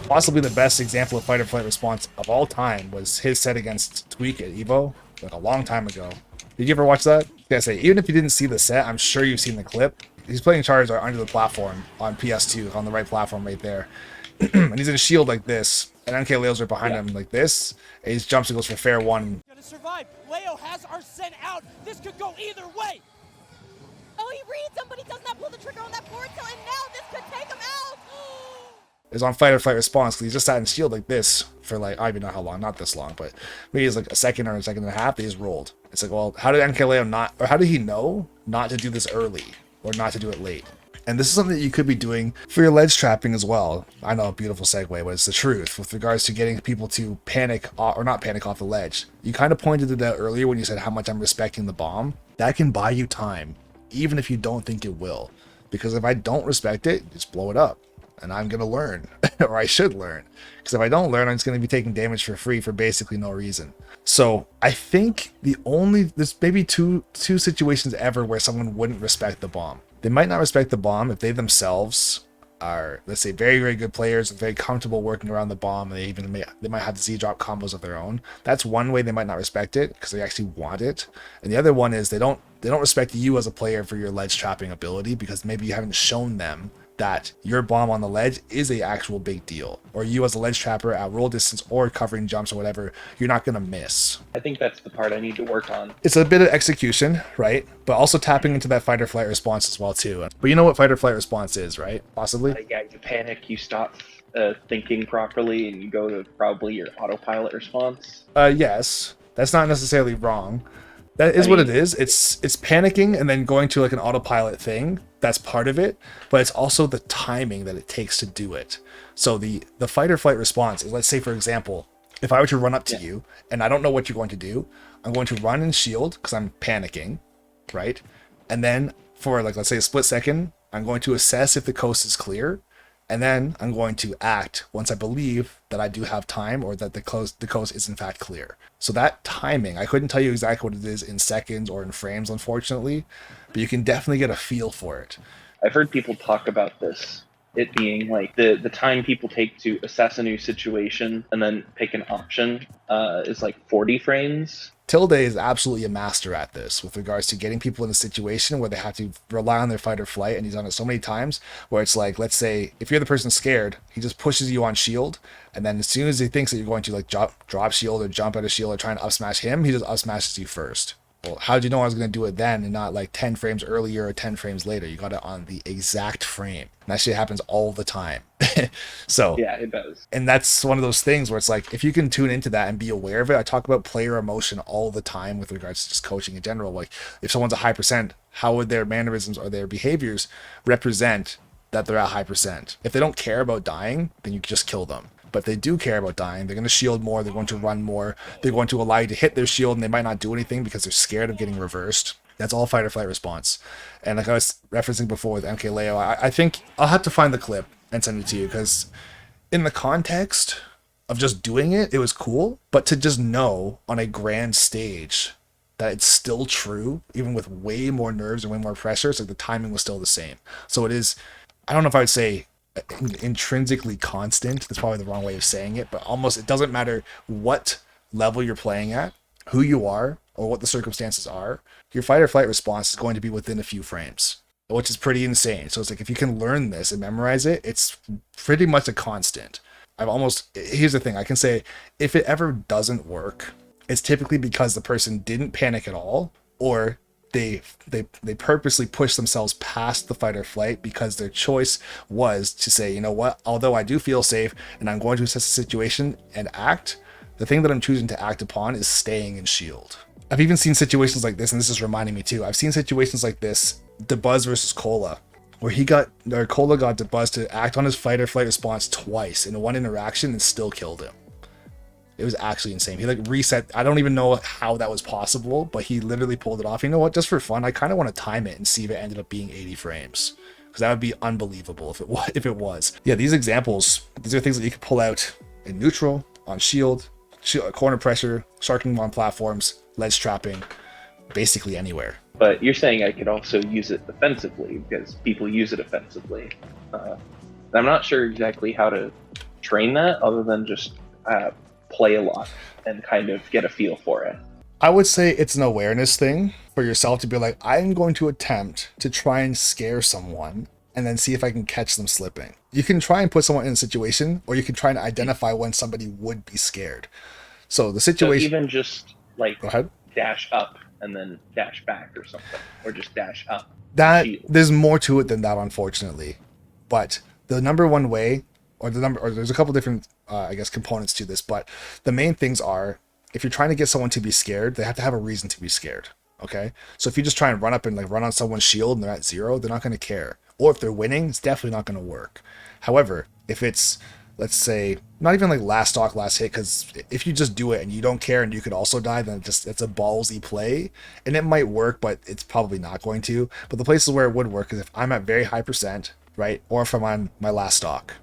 possibly the best example of fight or flight response of all time was his set against Tweak at Evo, like a long time ago. Did you ever watch that? I gotta say, even if you didn't see the set, I'm sure you've seen the clip. He's playing Charizard under the platform on PS2, on the right platform right there. And he's in a shield like this, and MKLeo's right behind him like this, and he jumps and goes for fair one. Gonna survive. Leo has our scent out. This could go either way. Oh, he reads him, but he does not pull the trigger on that forward tilt, and now this could take him out. Is on fight or flight response because he just sat in shield like this for like, I don't even know how long, not this long, but maybe it's like a second or a second and a half. They just rolled. It's like, well, how did MKLeo not, or how did he know not to do this early or not to do it late? And this is something that you could be doing for your ledge trapping as well. I know, a beautiful segue, but it's the truth with regards to getting people to panic or not panic off the ledge. You kind of pointed it out earlier when you said how much I'm respecting the bomb. That can buy you time, even if you don't think it will. Because if I don't respect it, just blow it up. And I'm going to learn, or I should learn. Because if I don't learn, I'm just going to be taking damage for free for basically no reason. So I think there's maybe two situations ever where someone wouldn't respect the bomb. They might not respect the bomb if they themselves are, let's say, very, very good players, very comfortable working around the bomb, and they might have Z-drop combos of their own. That's one way they might not respect it, because they actually want it. And the other one is they don't respect you as a player for your ledge trapping ability, because maybe you haven't shown them that your bomb on the ledge is a actual big deal, or you as a ledge trapper at roll distance or covering jumps or whatever, you're not going to miss. I think that's the part I need to work on. It's a bit of execution, right? But also tapping into that fight or flight response as well too. But you know what fight or flight response is, right? Possibly? Yeah, you panic, you stop thinking properly, and you go to probably your autopilot response. Yes. That's not necessarily wrong. That is what it is. It's panicking and then going to like an autopilot thing. That's part of it, but it's also the timing that it takes to do it. So the fight or flight response is, let's say for example, if I were to run up to you and I don't know what you're going to do, I'm going to run and shield because I'm panicking, right? And then for like, let's say a split second, I'm going to assess if the coast is clear. And then I'm going to act once I believe that I do have time or that the coast is in fact clear. So that timing, I couldn't tell you exactly what it is in seconds or in frames, unfortunately, but you can definitely get a feel for it. I've heard people talk about this, it being like the time people take to assess a new situation and then pick an option is like 40 frames. Tilde is absolutely a master at this with regards to getting people in a situation where they have to rely on their fight or flight, and he's done it so many times where it's like, let's say if you're the person scared, he just pushes you on shield, and then as soon as he thinks that you're going to like drop shield or jump out of shield or try and up smash him, he just up smashes you first. Well, how did you know I was going to do it then and not like 10 frames earlier or 10 frames later? You got it on the exact frame. And that shit happens all the time. So yeah, it does. And that's one of those things where it's like, if you can tune into that and be aware of it, I talk about player emotion all the time with regards to just coaching in general. Like if someone's a high percent, how would their mannerisms or their behaviors represent that they're at high percent? If they don't care about dying, then you just kill them. But if they do care about dying, they're going to shield more, they're going to run more, they're going to allow you to hit their shield, and they might not do anything because they're scared of getting reversed. That's all fight or flight response. And like I was referencing before with MKLeo, I think I'll have to find the clip and send it to you, because in the context of just doing it, it was cool. But to just know on a grand stage that it's still true, even with way more nerves and way more pressure, it's like the timing was still the same. So it is, I don't know if I would say intrinsically constant, that's probably the wrong way of saying it, but almost, it doesn't matter what level you're playing at, who you are, or what the circumstances are, your fight or flight response is going to be within a few frames, which is pretty insane. So it's like, if you can learn this and memorize it, it's pretty much a constant. Here's the thing, I can say if it ever doesn't work, it's typically because the person didn't panic at all, or they purposely push themselves past the fight or flight because their choice was to say, you know what, although I do feel safe and I'm going to assess the situation and act, the thing that I'm choosing to act upon is staying in shield. I've even seen situations like this, and this is reminding me too, I've seen situations like this, DeBuzz versus Cola, where Cola got DeBuzz to act on his fight or flight response twice in one interaction and still killed him. It was actually insane. He like reset. I don't even know how that was possible, but he literally pulled it off. You know what? Just for fun, I kind of want to time it and see if it ended up being 80 frames, because that would be unbelievable if it was. Yeah, these examples, these are things that you can pull out in neutral, on shield, corner pressure, sharking on platforms, ledge trapping, basically anywhere. But you're saying I could also use it offensively because people use it offensively. I'm not sure exactly how to train that other than just play a lot and kind of get a feel for it? I would say it's an awareness thing for yourself to be like, I'm going to attempt to try and scare someone and then see if I can catch them slipping. You can try and put someone in a situation, or you can try and identify when somebody would be scared. So the situation... So even just like Go ahead. dash up and then dash back or something, or just dash up. There's more to it than that, unfortunately. But the number one way, or there's a couple different, I guess, components to this, but the main things are, if you're trying to get someone to be scared, they have to have a reason to be scared. Okay? So if you just try and run up and like run on someone's shield and they're at 0, they're not going to care. Or if they're winning, it's definitely not going to work. However, if it's, let's say, not even like last stock, last hit, because if you just do it and you don't care and you could also die, then it's a ballsy play, and it might work, but it's probably not going to. But the places where it would work is if I'm at very high percent, right, or if I'm on my last stock.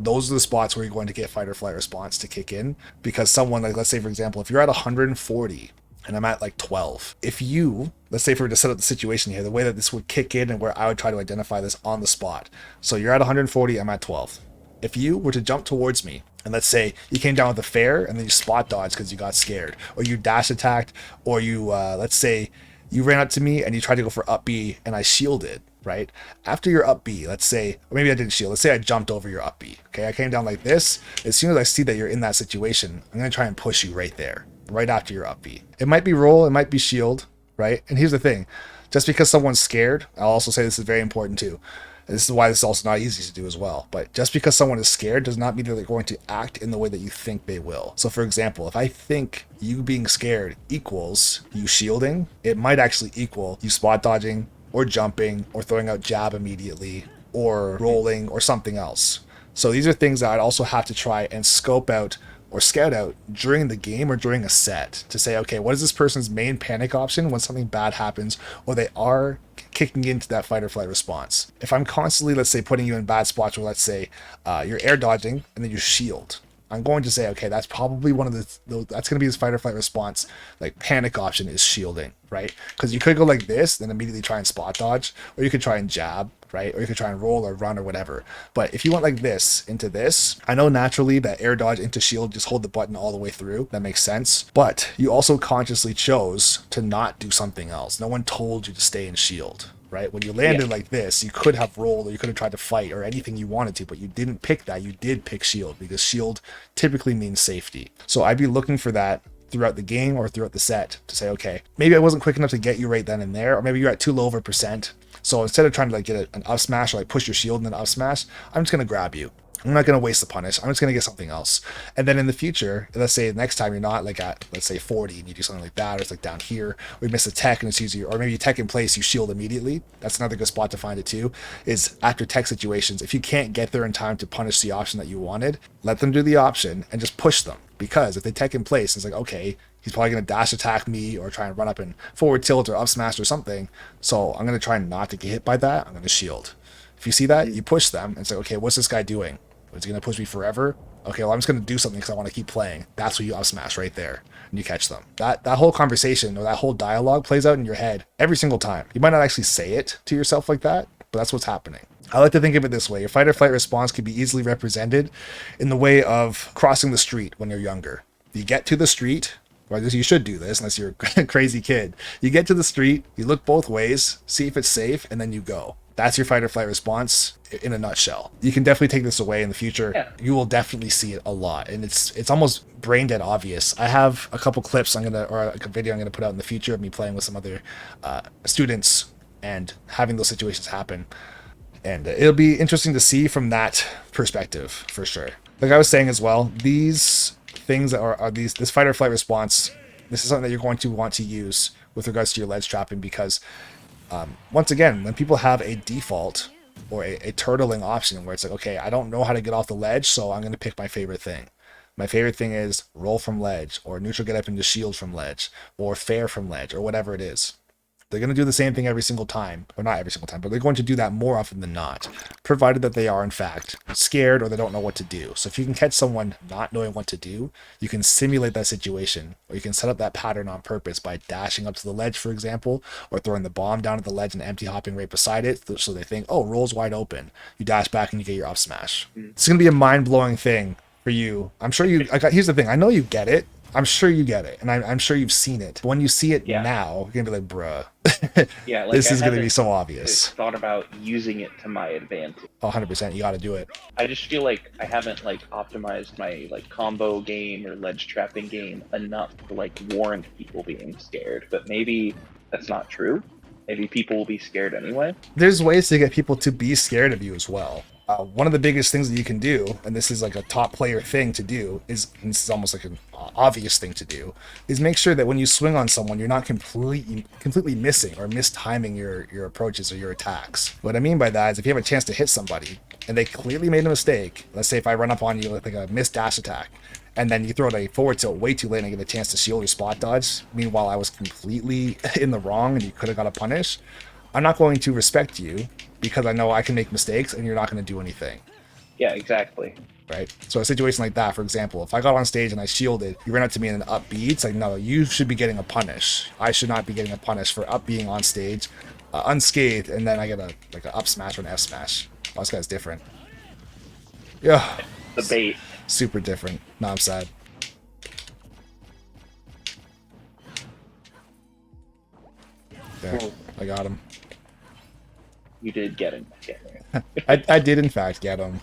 Those are the spots where you're going to get fight or flight response to kick in, because someone, like, let's say for example, if you're at 140 and I'm at like 12, if you, let's say if we were to set up the situation here, the way that this would kick in and where I would try to identify this on the spot. So you're at 140, I'm at 12. If you were to jump towards me, and let's say you came down with a fair and then you spot dodged because you got scared, or you dash attacked, or you, let's say you ran up to me and you tried to go for up B and I shielded, right? After your up B, let's say, or maybe I didn't shield, let's say I jumped over your up B, okay? I came down like this. As soon as I see that you're in that situation, I'm going to try and push you right there, right after your up B. It might be roll, it might be shield, right? And here's the thing, just because someone's scared, I'll also say this is very important too. And this is why this is also not easy to do as well. But just because someone is scared does not mean that they're going to act in the way that you think they will. So for example, if I think you being scared equals you shielding, it might actually equal you spot dodging or jumping or throwing out jab immediately or rolling or something else. So these are things that I'd also have to try and scope out or scout out during the game or during a set to say, okay, what is this person's main panic option when something bad happens or they are kicking into that fight or flight response. If I'm constantly, let's say, putting you in bad spots where, let's say, you're air dodging and then you shield, I'm going to say, okay, that's probably one of that's going to be his fight or flight response. Like panic option is shielding, right? Because you could go like this, then immediately try and spot dodge, or you could try and jab, right? Or you could try and roll or run or whatever. But if you went like this into this, I know naturally that air dodge into shield, just hold the button all the way through. That makes sense. But you also consciously chose to not do something else. No one told you to stay in shield, right? When you landed like this, you could have rolled or you could have tried to fight or anything you wanted to, but you didn't pick that. You did pick shield because shield typically means safety. So I'd be looking for that throughout the game or throughout the set to say, okay, maybe I wasn't quick enough to get you right then and there, or maybe you're at too low of a percent. So instead of trying to like get an up smash or like push your shield and then up smash, I'm just going to grab you. I'm not going to waste the punish. I'm just going to get something else. And then in the future, let's say next time you're not like at, let's say 40 and you do something like that, or it's like down here, or you miss a tech and it's easier, or maybe you tech in place, you shield immediately. That's another good spot to find it too, is after tech situations. If you can't get there in time to punish the option that you wanted, let them do the option and just push them. Because if they tech in place, it's like, okay, he's probably going to dash attack me or try and run up and forward tilt or up smash or something. So I'm going to try not to get hit by that. I'm going to shield. If you see that, you push them and say, okay, what's this guy doing? Is he going to push me forever? Okay, well, I'm just going to do something because I want to keep playing. That's what you up smash right there. And you catch them. That whole conversation or that whole dialogue plays out in your head every single time. You might not actually say it to yourself like that, but that's what's happening. I like to think of it this way. Your fight or flight response can be easily represented in the way of crossing the street when you're younger. You get to the street, or you should do this unless you're a crazy kid. You get to the street, you look both ways, see if it's safe, and then you go. That's your fight or flight response in a nutshell. You can definitely take this away in the future. Yeah. You will definitely see it a lot, and it's almost brain dead obvious. I have a couple clips or a video I'm gonna put out in the future of me playing with some other students and having those situations happen. And it'll be interesting to see from that perspective for sure. Like I was saying as well, these things that are this fight or flight response, this is something that you're going to want to use with regards to your ledge trapping, because once again, when people have a default or a turtling option where it's like, okay, I don't know how to get off the ledge, so I'm going to pick my favorite thing. My favorite thing is roll from ledge, or neutral get up into shield from ledge, or fair from ledge, or whatever it is. They're going to do the same thing every single time, or not every single time, but they're going to do that more often than not, provided that they are in fact scared or they don't know what to do. So if you can catch someone not knowing what to do, you can simulate that situation, or you can set up that pattern on purpose by dashing up to the ledge, for example, or throwing the bomb down at the ledge and empty hopping right beside it, so they think, oh, roll's wide open. You dash back and you get your up smash. It's going to be a mind-blowing thing for you. I'm sure you. Here's the thing. I know you get it. I'm sure you get it, and I'm sure you've seen it. But when you see it Yeah. now, you're gonna be like, bruh, Yeah, like this I is gonna be haven't so obvious. thought about using it to my advantage. 100%. You got to do it. I just feel like I haven't like optimized my like combo game or ledge trapping game enough to like warrant people being scared. But maybe that's not true. Maybe people will be scared anyway. There's ways to get people to be scared of you as well. One of the biggest things that you can do, and this is like a top player thing to do, and this is almost like an obvious thing to do, is make sure that when you swing on someone, you're not completely missing or mistiming your approaches or your attacks. What I mean by that is if you have a chance to hit somebody and they clearly made a mistake, let's say if I run up on you with like a missed dash attack, and then you throw it a forward tilt way too late and I get a chance to shield or spot dodge, meanwhile I was completely in the wrong and you could have got a punish, I'm not going to respect you because I know I can make mistakes and you're not going to do anything. Yeah, exactly. Right? So a situation like that, for example, if I got on stage and I shielded, you ran up to me in an up B, it's like, no, you should be getting a punish. I should not be getting a punish for up being on stage, unscathed, and then I get a like an up smash or an F smash. Oh, this guy's different. Yeah. The bait. Super different. No, I'm sad. There, I got him. You did get him. I did in fact get him.